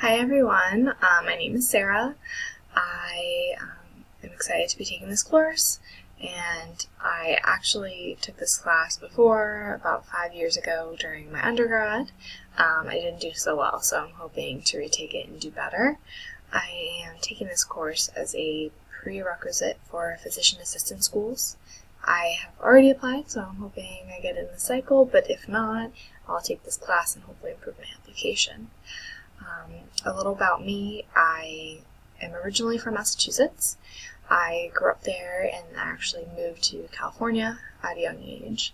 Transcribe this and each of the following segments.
Hi everyone, my name is Sarah. I am excited to be taking this course, and I actually took this class before, about 5 years ago during my undergrad. I didn't do so well, so I'm hoping to retake it and do better. I am taking this course as a prerequisite for physician assistant schools. I have already applied, so I'm hoping I get in the cycle, but if not, I'll take this class and hopefully improve my application. A little about me: I am originally from Massachusetts. I grew up there and actually moved to California at a young age.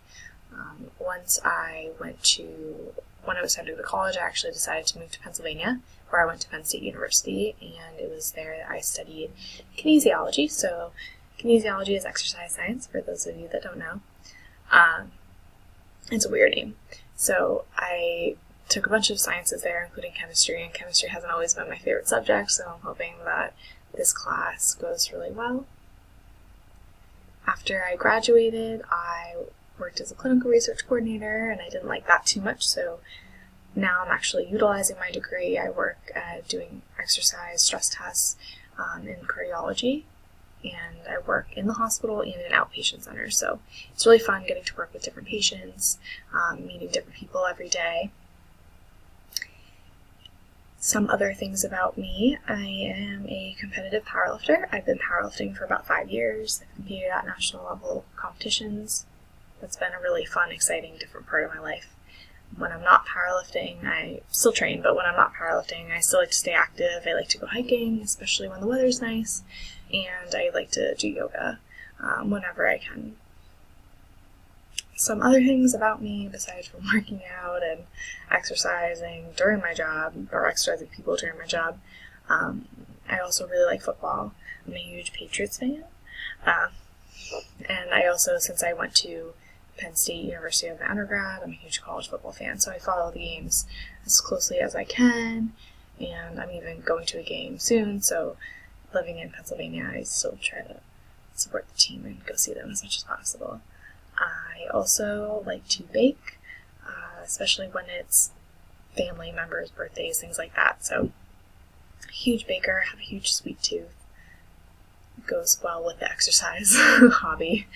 When I was headed to college, I actually decided to move to Pennsylvania, where I went to Penn State University, and it was there that I studied kinesiology. So kinesiology is exercise science, for those of you that don't know. It's a weird name. So I took a bunch of sciences there, including chemistry, and chemistry hasn't always been my favorite subject, so I'm hoping that this class goes really well. After I graduated, I worked as a clinical research coordinator, and I didn't like that too much, so now I'm actually utilizing my degree. I work at doing exercise stress tests in cardiology, and I work in the hospital and in outpatient centers, so it's really fun getting to work with different patients, meeting different people every day. Some other things about me: I am a competitive powerlifter. I've been powerlifting for about 5 years. I've competed at national level competitions. That's been a really fun, exciting, different part of my life. When I'm not powerlifting, I still train, but when I'm not powerlifting, I still like to stay active. I like to go hiking, especially when the weather's nice, and I like to do yoga whenever I can. Some other things about me, besides from working out and exercising during my job, or exercising people during my job, I also really like football. I'm a huge Patriots fan. And I also, since I went to Penn State University as an undergrad, I'm a huge college football fan, so I follow the games as closely as I can, and I'm even going to a game soon, so living in Pennsylvania, I still try to support the team and go see them as much as possible. I also like to bake, especially when it's family members' birthdays, things like that. So, huge baker, have a huge sweet tooth. It goes well with the exercise hobby.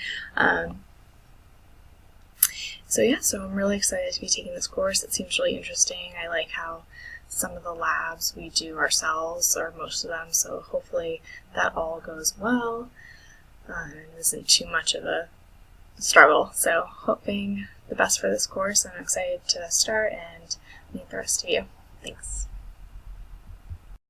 So I'm really excited to be taking this course. It seems really interesting. I like how some of the labs we do ourselves, or most of them, so hopefully that all goes well and isn't too much of a struggle. So hoping the best for this course. I'm excited to start and meet the rest of you. Thanks.